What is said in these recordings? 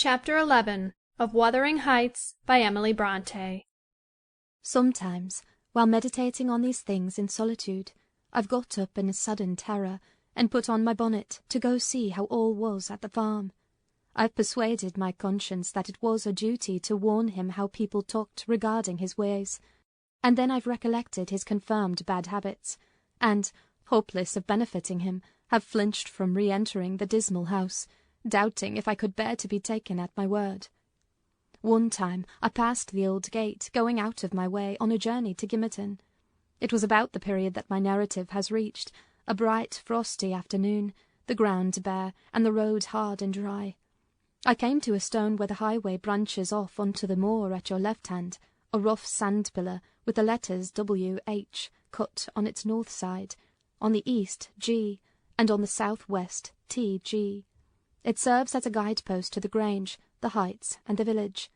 Chapter 11 of Wuthering Heights by Emily Bronte. Sometimes, while meditating on these things in solitude, I've got up in a sudden terror and put on my bonnet to go see how all was at the farm. I've persuaded my conscience that it was a duty to warn him how people talked regarding his ways, and then I've recollected his confirmed bad habits, and, hopeless of benefiting him, have flinched from re-entering the dismal house, doubting if I could bear to be taken at my word. One time I passed the old gate, going out of my way on a journey to Gimmerton. It was about the period that my narrative has reached, a bright frosty afternoon, the ground bare, and the road hard and dry. I came to a stone where the highway branches off onto the moor at your left hand, a rough sand pillar with the letters W.H. cut on its north side, on the east G, and on the south-west T.G. It serves as a guidepost to the Grange, the Heights, and the village.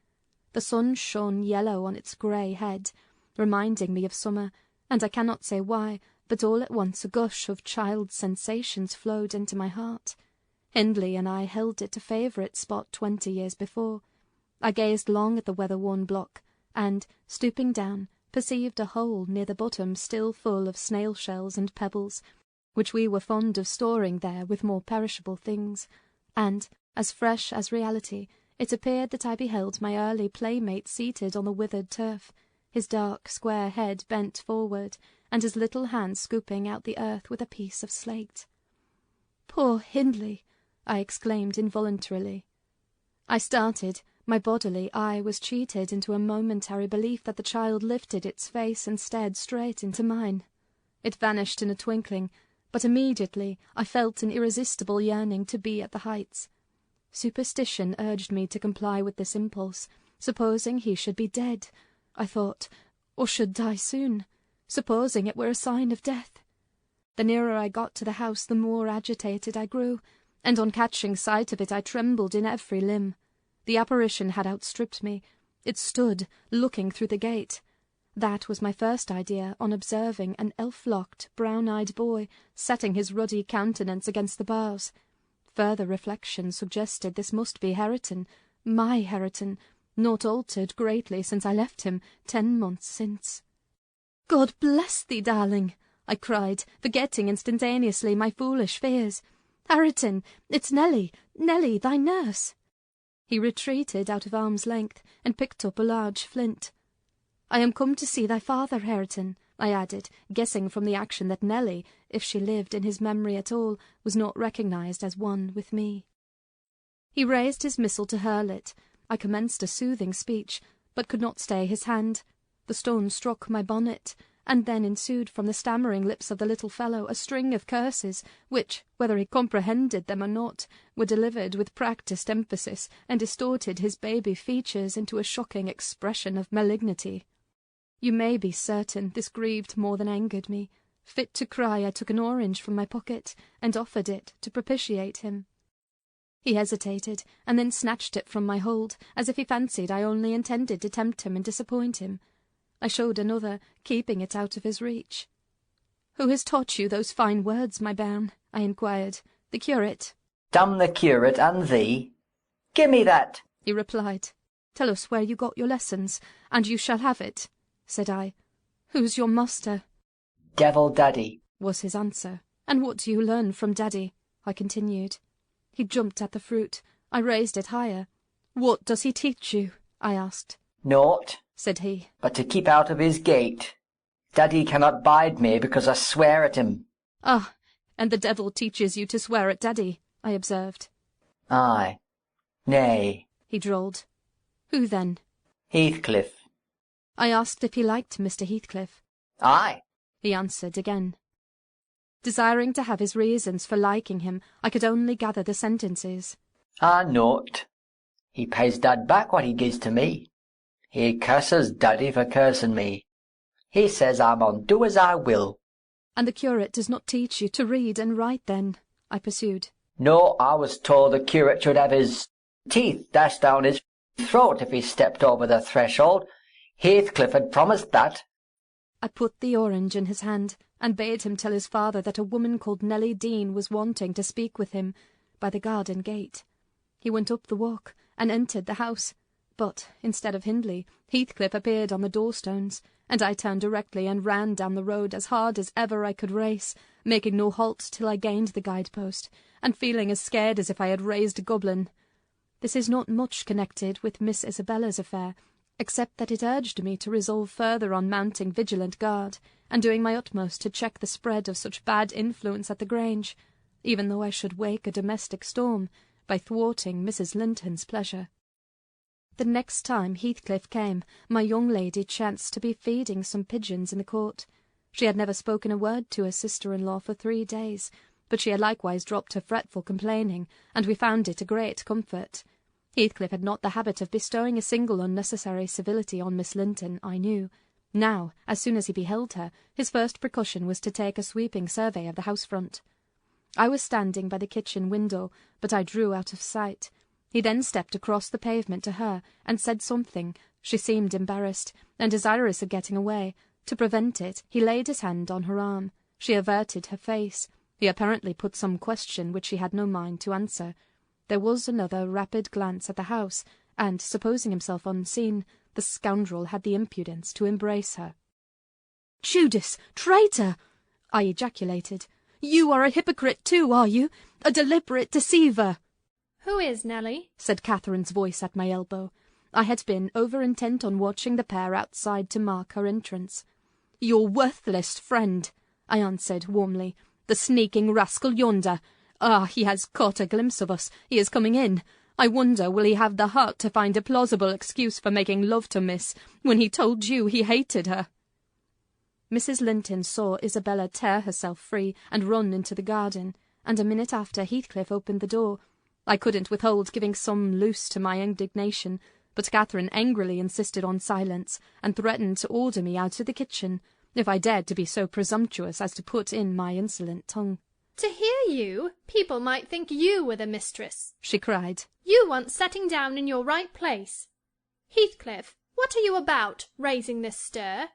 The sun shone yellow on its grey head, reminding me of summer, and I cannot say why, but all at once a gush of child's sensations flowed into my heart. Hindley and I held it a favourite spot 20 years before. I gazed long at the weather-worn block, and, stooping down, perceived a hole near the bottom still full of snail-shells and pebbles, which we were fond of storing there with more perishable things, and, as fresh as reality, it appeared that I beheld my early playmate seated on the withered turf, his dark square head bent forward, and his little hand scooping out the earth with a piece of slate. "Poor Hindley!" I exclaimed involuntarily. I started. My bodily eye was cheated into a momentary belief that the child lifted its face and stared straight into mine. It vanished in a twinkling, but immediately I felt an irresistible yearning to be at the Heights. Superstition urged me to comply with this impulse. Supposing he should be dead, I thought, or should die soon. Supposing it were a sign of death. The nearer I got to the house, the more agitated I grew, and on catching sight of it I trembled in every limb. The apparition had outstripped me. It stood, looking through the gate. That was my first idea on observing an elf-locked, brown-eyed boy setting his ruddy countenance against the bars. Further reflection suggested this must be Harriton, my Harriton, not altered greatly since I left him 10 months since. "God bless thee, darling!" I cried, forgetting instantaneously my foolish fears. "Harriton, it's Nelly, thy nurse!" He retreated out of arm's length, and picked up a large flint. "I am come to see thy father, Harriton," I added, guessing from the action that Nelly, if she lived in his memory at all, was not recognised as one with me. He raised his missile to hurl it. I commenced a soothing speech, but could not stay his hand. The stone struck my bonnet, and then ensued from the stammering lips of the little fellow a string of curses, which, whether he comprehended them or not, were delivered with practised emphasis, and distorted his baby features into a shocking expression of malignity. You may be certain this grieved more than angered me. Fit to cry, I took an orange from my pocket, and offered it to propitiate him. He hesitated, and then snatched it from my hold, as if he fancied I only intended to tempt him and disappoint him. I showed another, keeping it out of his reach. "Who has taught you those fine words, my bairn?" I inquired. "The curate?" "Damn the curate and thee! Give me that!" he replied. "Tell us where you got your lessons, and you shall have it," said I. "Who's your master?" "Devil Daddy," was his answer. "And what do you learn from Daddy?" I continued. He jumped at the fruit. I raised it higher. "What does he teach you?" I asked. "Naught," said he, "but to keep out of his gate. Daddy cannot bide me because I swear at him." "Ah, and the devil teaches you to swear at Daddy," I observed. "Aye. Nay," he drawled. "Who then?" "Heathcliff." I asked if he liked Mr. Heathcliff. "Aye," he answered again. Desiring to have his reasons for liking him, I could only gather the sentences. Naught. He pays Dad back what he gives to me. He curses Daddy for cursing me. He says I mun do as I will." "And the curate does not teach you to read and write, then?" I pursued. "No, I was told the curate should have his teeth dashed down his throat if he stepped over the threshold. Heathcliff had promised that." I put the orange in his hand, and bade him tell his father that a woman called Nelly Dean was wanting to speak with him by the garden gate. He went up the walk and entered the house, but instead of Hindley, Heathcliff appeared on the door-stones, and I turned directly and ran down the road as hard as ever I could race, making no halt till I gained the guide-post, and feeling as scared as if I had raised a goblin. This is not much connected with Miss Isabella's affair, except that it urged me to resolve further on mounting vigilant guard, and doing my utmost to check the spread of such bad influence at the Grange, even though I should wake a domestic storm by thwarting Mrs. Linton's pleasure. The next time Heathcliff came, my young lady chanced to be feeding some pigeons in the court. She had never spoken a word to her sister-in-law for 3 days, but she had likewise dropped her fretful complaining, and we found it a great comfort. Heathcliff had not the habit of bestowing a single unnecessary civility on Miss Linton, I knew. Now, as soon as he beheld her, his first precaution was to take a sweeping survey of the house front. I was standing by the kitchen window, but I drew out of sight. He then stepped across the pavement to her, and said something. She seemed embarrassed, and desirous of getting away. To prevent it, he laid his hand on her arm. She averted her face. He apparently put some question which she had no mind to answer. There was another rapid glance at the house, and, supposing himself unseen, the scoundrel had the impudence to embrace her. "Judas! Traitor!" I ejaculated. "You are a hypocrite too, are you? A deliberate deceiver!" "Who is Nelly?" said Catherine's voice at my elbow. I had been over-intent on watching the pair outside to mark her entrance. "Your worthless friend," I answered warmly. "The sneaking rascal yonder. Ah, he has caught a glimpse of us. He is coming in. I wonder will he have the heart to find a plausible excuse for making love to Miss, when he told you he hated her." Mrs. Linton saw Isabella tear herself free and run into the garden, and a minute after Heathcliff opened the door. I couldn't withhold giving some loose to my indignation, but Catherine angrily insisted on silence, and threatened to order me out of the kitchen, if I dared to be so presumptuous as to put in my insolent tongue. "To hear you, people might think you were the mistress," she cried. "You want setting down in your right place. Heathcliff, what are you about, raising this stir?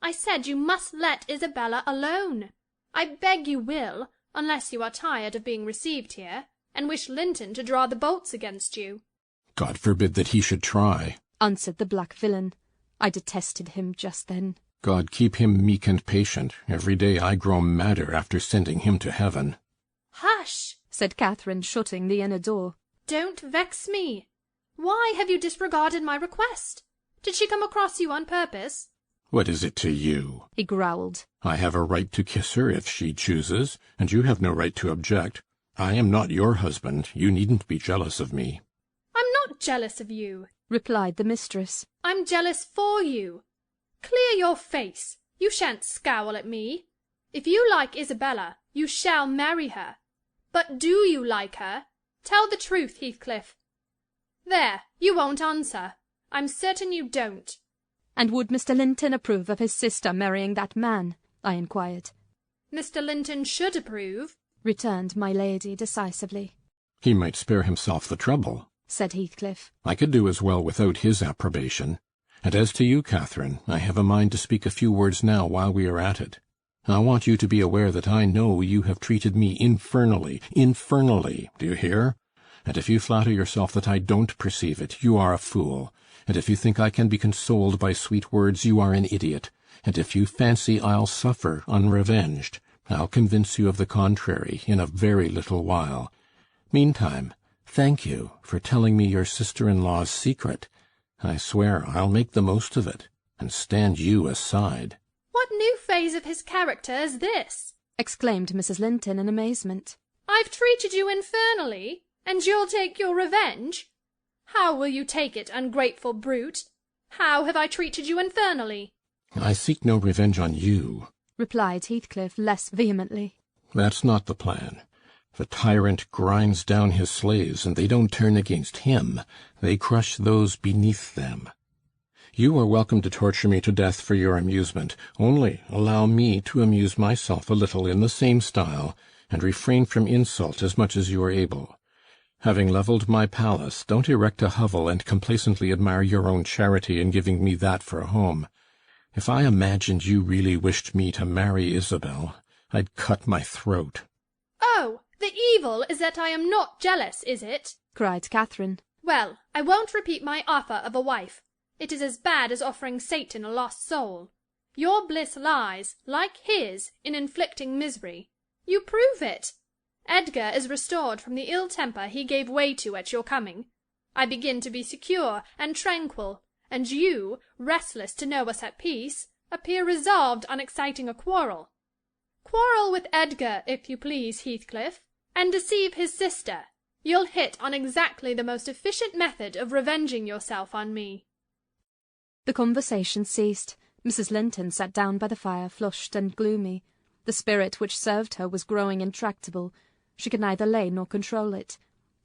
I said you must let Isabella alone. I beg you will, unless you are tired of being received here, and wish Linton to draw the bolts against you." "God forbid that he should try," answered the black villain. I detested him just then. "God keep him meek and patient. Every day I grow madder after sending him to heaven." "Hush!" said Catherine, shutting the inner door. "Don't vex me. Why have you disregarded my request? Did she come across you on purpose?" "What is it to you?" he growled. "I have a right to kiss her if she chooses, and you have no right to object. I am not your husband. You needn't be jealous of me." "I'm not jealous of you," replied the mistress. "I'm jealous for you. Clear your face. You shan't scowl at me. If you like Isabella, you shall marry her. But do you like her? Tell the truth, Heathcliff. There, you won't answer. I'm certain you don't." "And would Mr. Linton approve of his sister marrying that man?" I inquired. "Mr. Linton should approve," returned my lady decisively. "He might spare himself the trouble," said Heathcliff. "I could do as well without his approbation. And as to you, Catherine, I have a mind to speak a few words now while we are at it. I want you to be aware that I know you have treated me infernally, do you hear? And if you flatter yourself that I don't perceive it, you are a fool. And if you think I can be consoled by sweet words, you are an idiot. And if you fancy I'll suffer unrevenged, I'll convince you of the contrary in a very little while. Meantime, thank you for telling me your sister-in-law's secret. I swear I'll make the most of it, and stand you aside." "What new phase of his character is this?" exclaimed Mrs. Linton in amazement. "I've treated you infernally, and you'll take your revenge? How will you take it, ungrateful brute? How have I treated you infernally?" "I seek no revenge on you," replied Heathcliff less vehemently. "That's not the plan. The tyrant grinds down his slaves, and they don't turn against him. They crush those beneath them. You are welcome to torture me to death for your amusement. Only allow me to amuse myself a little in the same style, and refrain from insult as much as you are able. Having levelled my palace, don't erect a hovel and complacently admire your own charity in giving me that for a home. If I imagined you really wished me to marry Isabel, I'd cut my throat." "Oh, the evil is that I am not jealous, is it?" cried Catherine. Well, I won't repeat my offer of a wife. It is as bad as offering Satan a lost soul. Your bliss lies, like his, in inflicting misery. You prove it. Edgar is restored from the ill temper he gave way to at your coming. I begin to be secure and tranquil, and you, restless to know us at peace, appear resolved on exciting a quarrel. Quarrel with Edgar, if you please, Heathcliff, and deceive his sister. You'll hit on exactly the most efficient method of revenging yourself on me. The conversation ceased. Mrs. Linton sat down by the fire, flushed and gloomy. The spirit which served her was growing intractable. She could neither lay nor control it.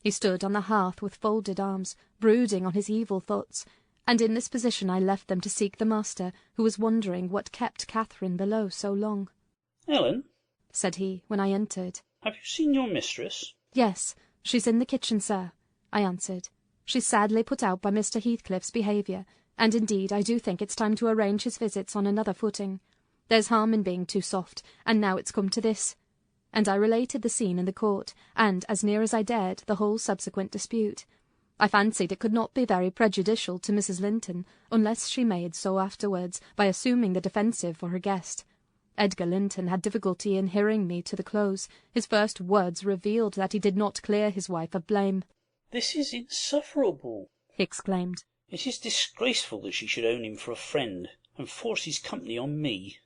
He stood on the hearth with folded arms, brooding on his evil thoughts, and in this position I left them to seek the master, who was wondering what kept Catherine below so long. "Ellen," said he, when I entered. "have you seen your mistress?" "Yes, she's in the kitchen, sir," I answered. "She's sadly put out by Mr. Heathcliff's behaviour, and indeed I do think it's time to arrange his visits on another footing. There's harm in being too soft, and now it's come to this." And I related the scene in the court, and, as near as I dared, the whole subsequent dispute. I fancied it could not be very prejudicial to Mrs. Linton, unless she made so afterwards, by assuming the defensive for her guest. Edgar Linton had difficulty in hearing me to the close. His first words revealed that he did not clear his wife of blame. "This is insufferable," he exclaimed. "It is disgraceful that she should own him for a friend, and force his company on me.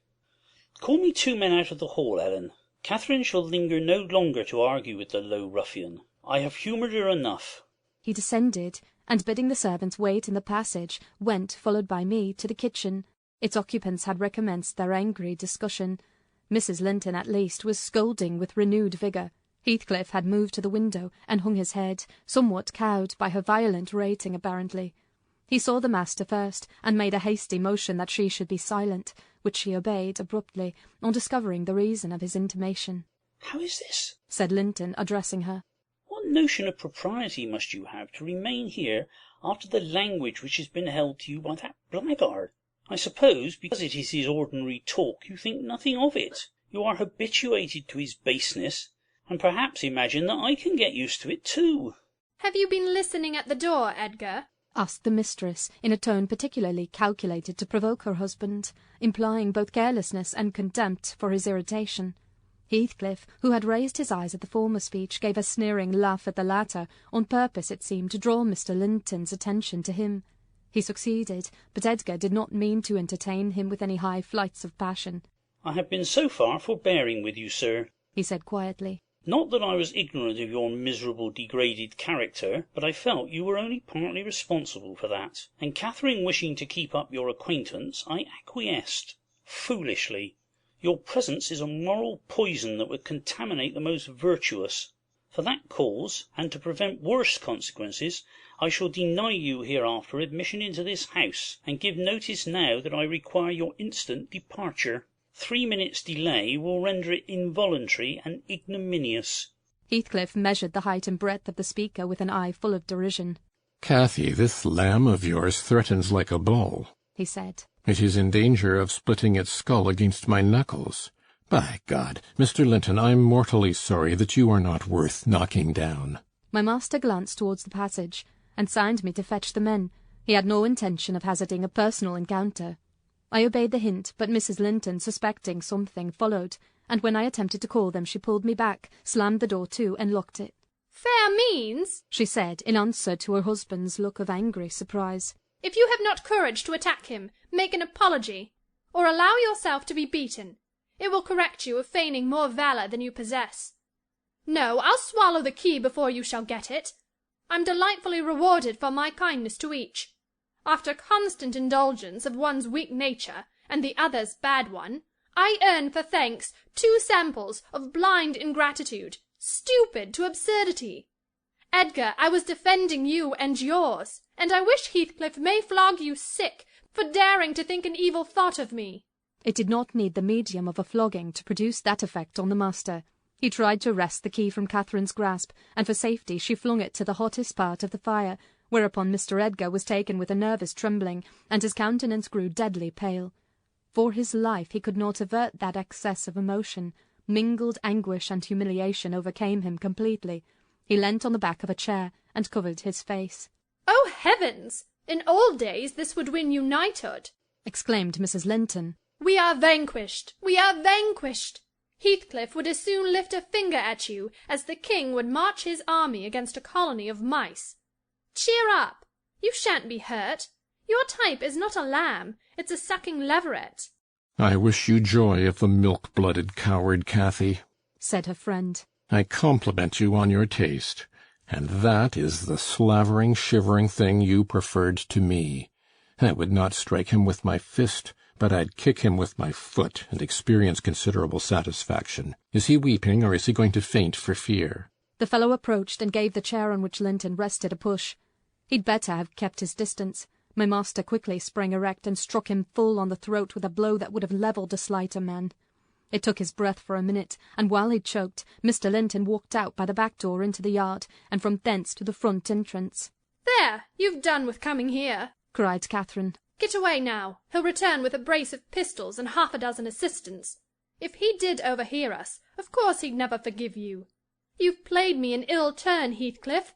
Call me 2 men out of the hall, Ellen. Catherine shall linger no longer to argue with the low ruffian. I have humoured her enough." He descended, and bidding the servants wait in the passage, went, followed by me, to the kitchen. Its occupants had recommenced their angry discussion. Mrs. Linton, at least, was scolding with renewed vigour. Heathcliff had moved to the window, and hung his head, somewhat cowed by her violent rating apparently. He saw the master first, and made a hasty motion that she should be silent, which she obeyed abruptly, on discovering the reason of his intimation. "How is this?" said Linton, addressing her. "What notion of propriety must you have to remain here after the language which has been held to you by that blackguard? I suppose, because it is his ordinary talk, you think nothing of it. You are habituated to his baseness, and perhaps imagine that I can get used to it too." Have you been listening at the door, Edgar? asked the mistress, in a tone particularly calculated to provoke her husband, implying both carelessness and contempt for his irritation. Heathcliff, who had raised his eyes at the former speech, gave a sneering laugh at the latter, on purpose, it seemed, to draw Mr. Linton's attention to him. He succeeded, but Edgar did not mean to entertain him with any high flights of passion. "I have been so far forbearing with you, sir," he said quietly. "Not that I was ignorant of your miserable, degraded character, but I felt you were only partly responsible for that, and Catherine wishing to keep up your acquaintance, I acquiesced. Foolishly. Your presence is a moral poison that would contaminate the most virtuous. For that cause, and to prevent worse consequences, I shall deny you hereafter admission into this house, and give notice now that I require your instant departure. 3 minutes' delay will render it involuntary and ignominious." Heathcliff measured the height and breadth of the speaker with an eye full of derision. "Cathy, this lamb of yours threatens like a bull," he said. "It is in danger of splitting its skull against my knuckles. By God, Mr. Linton, I'm mortally sorry that you are not worth knocking down." My master glanced towards the passage, and signed me to fetch the men. He had no intention of hazarding a personal encounter. I obeyed the hint, but Mrs. Linton, suspecting something, followed, and when I attempted to call them she pulled me back, slammed the door to, and locked it. "Fair means," she said, in answer to her husband's look of angry surprise. "If you have not courage to attack him, make an apology, or allow yourself to be beaten. It will correct you of feigning more valour than you possess. No, I'll swallow the key before you shall get it. I'm delightfully rewarded for my kindness to each. After constant indulgence of one's weak nature and the other's bad one, I earn for thanks 2 samples of blind ingratitude, stupid to absurdity. Edgar, I was defending you and yours, and I wish Heathcliff may flog you sick for daring to think an evil thought of me." It did not need the medium of a flogging to produce that effect on the master. He tried to wrest the key from Catherine's grasp, and for safety she flung it to the hottest part of the fire, whereupon Mr. Edgar was taken with a nervous trembling, and his countenance grew deadly pale. For his life he could not avert that excess of emotion. Mingled anguish and humiliation overcame him completely. He leant on the back of a chair and covered his face. "Oh, heavens! In old days this would win you knighthood," exclaimed Mrs. Linton. "We are vanquished! We are vanquished! Heathcliff would as soon lift a finger at you as the king would march his army against a colony of mice. Cheer up! You shan't be hurt. Your type is not a lamb, it's a sucking leveret." "I wish you joy of the milk-blooded coward, Cathy," said her friend. "I compliment you on your taste. And that is the slavering, shivering thing you preferred to me. I would not strike him with my fist, but I'd kick him with my foot, and experience considerable satisfaction. Is he weeping, or is he going to faint for fear?" The fellow approached and gave the chair on which Linton rested a push. He'd better have kept his distance. My master quickly sprang erect and struck him full on the throat with a blow that would have levelled a slighter man. It took his breath for a minute, and while he choked, Mr. Linton walked out by the back door into the yard, and from thence to the front entrance. "There, you've done with coming here," cried Catherine. "Get away now. He'll return with a brace of pistols and half a dozen assistants. If he did overhear us, of course he'd never forgive you. You've played me an ill turn, Heathcliff.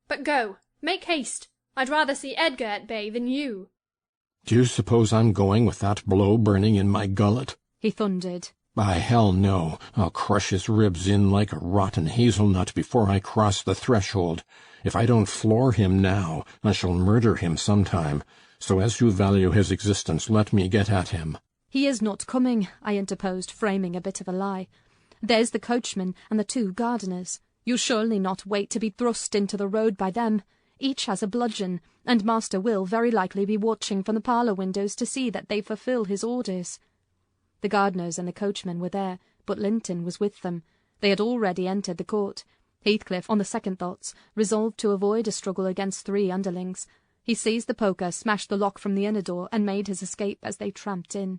But go, make haste. I'd rather see Edgar at bay than you." "Do you suppose I'm going with that blow burning in my gullet?" he thundered. "By hell, no. I'll crush his ribs in like a rotten hazelnut before I cross the threshold. If I don't floor him now, I shall murder him sometime. So as you value his existence, let me get at him." "He is not coming," I interposed, framing a bit of a lie. "There's the coachman and the 2 gardeners. You'll surely not wait to be thrust into the road by them. Each has a bludgeon, and master will very likely be watching from the parlour windows to see that they fulfil his orders." The gardeners and the coachman were there, but Linton was with them. They had already entered the court. Heathcliff, on the second thoughts, resolved to avoid a struggle against 3 underlings. He seized the poker, smashed the lock from the inner door, and made his escape as they tramped in.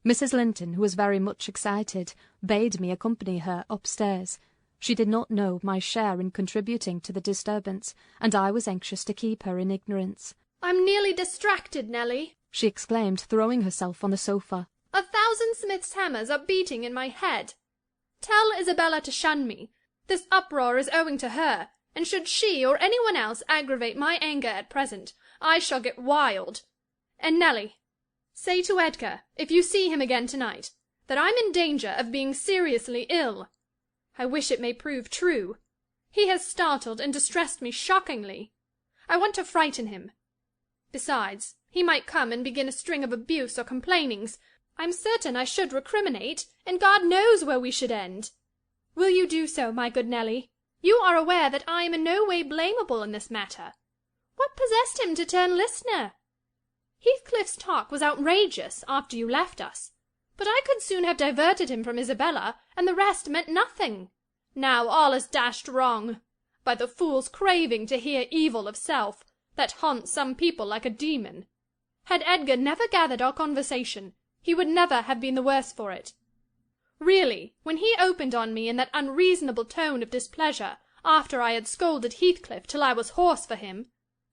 Mrs. Linton, who was very much excited, bade me accompany her upstairs. She did not know my share in contributing to the disturbance, and I was anxious to keep her in ignorance. "I'm nearly distracted, Nelly," she exclaimed, throwing herself on the sofa. "1,000 smiths' hammers are beating in my head. Tell Isabella to shun me. This uproar is owing to her, and should she or anyone else aggravate my anger at present, I shall get wild. And Nelly, say to Edgar, if you see him again tonight, that I'm in danger of being seriously ill. I wish it may prove true. He has startled and distressed me shockingly. I want to frighten him. Besides, he might come and begin a string of abuse or complainings. I'm certain I should recriminate, and God knows where we should end. Will you do so, my good Nelly? You are aware that I am in no way blamable in this matter. What possessed him to turn listener? Heathcliff's talk was outrageous after you left us, but I could soon have diverted him from Isabella, and the rest meant nothing. Now all is dashed wrong, by the fool's craving to hear evil of self, that haunts some people like a demon. Had Edgar never gathered our conversation, he would never have been the worse for it. Really, when he opened on me in that unreasonable tone of displeasure, after I had scolded Heathcliff till I was hoarse for him,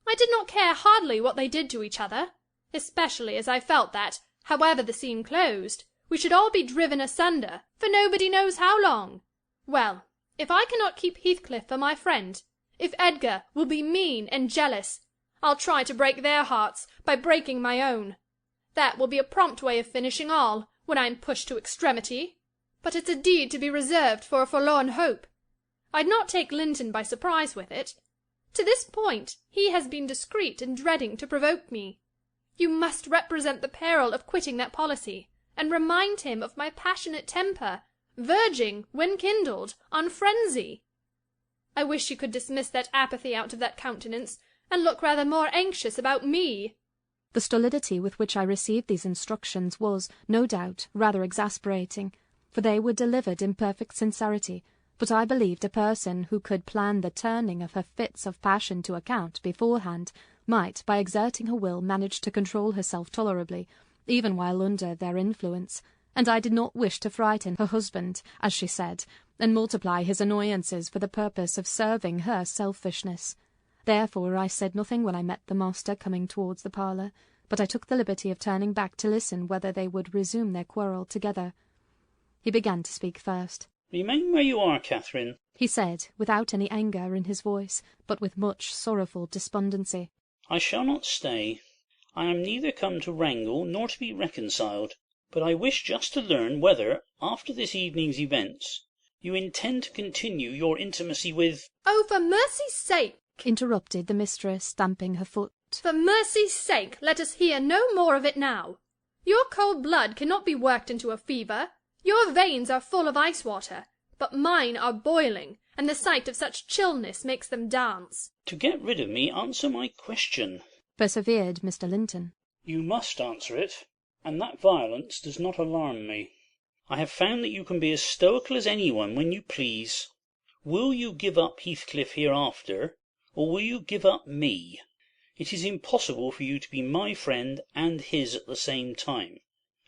I did not care hardly what they did to each other, especially as I felt that, however the scene closed, we should all be driven asunder, for nobody knows how long. Well, if I cannot keep Heathcliff for my friend, if Edgar will be mean and jealous, I'll try to break their hearts by breaking my own. That will be a prompt way of finishing all, when I am pushed to extremity. But it's a deed to be reserved for a forlorn hope. I'd not take Linton by surprise with it. To this point he has been discreet in dreading to provoke me. You must represent the peril of quitting that policy, and remind him of my passionate temper, verging, when kindled, on frenzy. I wish you could dismiss that apathy out of that countenance, and look rather more anxious about me." The stolidity with which I received these instructions was, no doubt, rather exasperating, for they were delivered in perfect sincerity, but I believed a person who could plan the turning of her fits of passion to account beforehand might, by exerting her will, manage to control herself tolerably, even while under their influence, and I did not wish to frighten her husband, as she said, and multiply his annoyances for the purpose of serving her selfishness. Therefore I said nothing when I met the master coming towards the parlour, but I took the liberty of turning back to listen whether they would resume their quarrel together. He began to speak first. "Remain where you are, Catherine. he said, without any anger in his voice, but with much sorrowful despondency. I shall not stay. I am neither come to wrangle nor to be reconciled, but I wish just to learn whether, after this evening's events, you intend to continue your intimacy with— Oh, for mercy's sake, interrupted the mistress, stamping her foot. For mercy's sake, let us hear no more of it now. Your cold blood cannot be worked into a fever. Your veins are full of ice water, but mine are boiling, and the sight of such chillness makes them dance. To get rid of me, answer my question. Persevered Mr. Linton. You must answer it, and that violence does not alarm me. I have found that you can be as stoical as anyone when you please. Will you give up Heathcliff hereafter, or will you give up me? It is impossible for you to be my friend and his at the same time,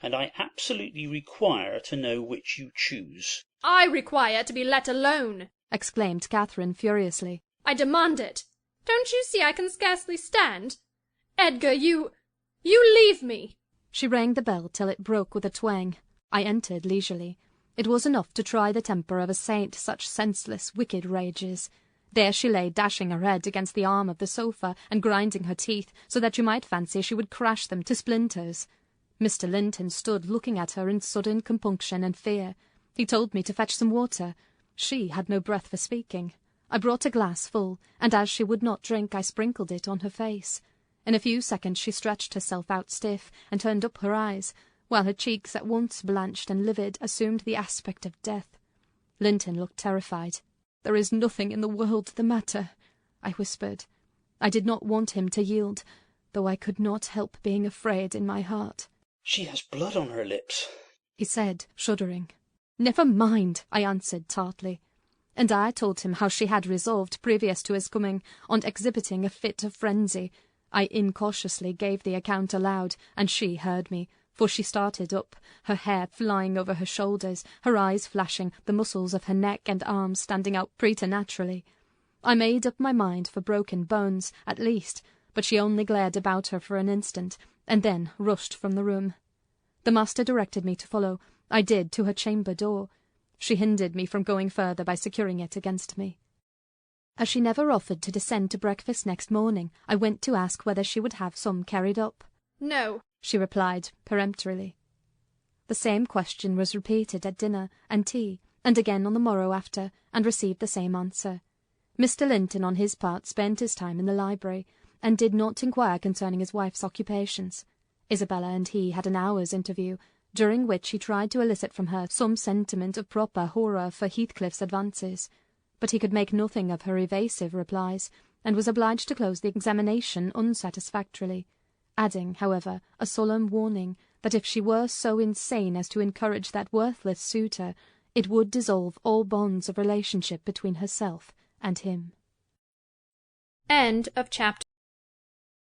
and I absolutely require to know which you choose. I require to be let alone, exclaimed Catherine furiously. I demand it. Don't you see I can scarcely stand? Edgar, you leave me. She rang the bell till it broke with a twang. I entered leisurely. It was enough to try the temper of a saint, such senseless, wicked rages. There she lay, dashing her head against the arm of the sofa, and grinding her teeth, so that you might fancy she would crash them to splinters. Mr. Linton stood looking at her in sudden compunction and fear. He told me to fetch some water. She had no breath for speaking. I brought a glass full, and as she would not drink, I sprinkled it on her face. In a few seconds she stretched herself out stiff, and turned up her eyes, while her cheeks, at once blanched and livid, assumed the aspect of death. Linton looked terrified. "There is nothing in the world the matter," I whispered. I did not want him to yield, though I could not help being afraid in my heart. She has blood on her lips, he said, shuddering. "Never mind," I answered tartly. And I told him how she had resolved, previous to his coming, on exhibiting a fit of frenzy. I incautiously gave the account aloud, and she heard me, for she started up, her hair flying over her shoulders, her eyes flashing, the muscles of her neck and arms standing out preternaturally. I made up my mind for broken bones, at least, but she only glared about her for an instant, and then rushed from the room. The master directed me to follow. I did, to her chamber door. She hindered me from going further by securing it against me. As she never offered to descend to breakfast next morning, I went to ask whether she would have some carried up. No, she replied peremptorily. The same question was repeated at dinner and tea, and again on the morrow after, and received the same answer. Mr. Linton, on his part, spent his time in the library, and did not inquire concerning his wife's occupations. Isabella and he had an hour's interview, during which he tried to elicit from her some sentiment of proper horror for Heathcliff's advances, but he could make nothing of her evasive replies, and was obliged to close the examination unsatisfactorily, adding, however, a solemn warning that if she were so insane as to encourage that worthless suitor, it would dissolve all bonds of relationship between herself and him. End of chapter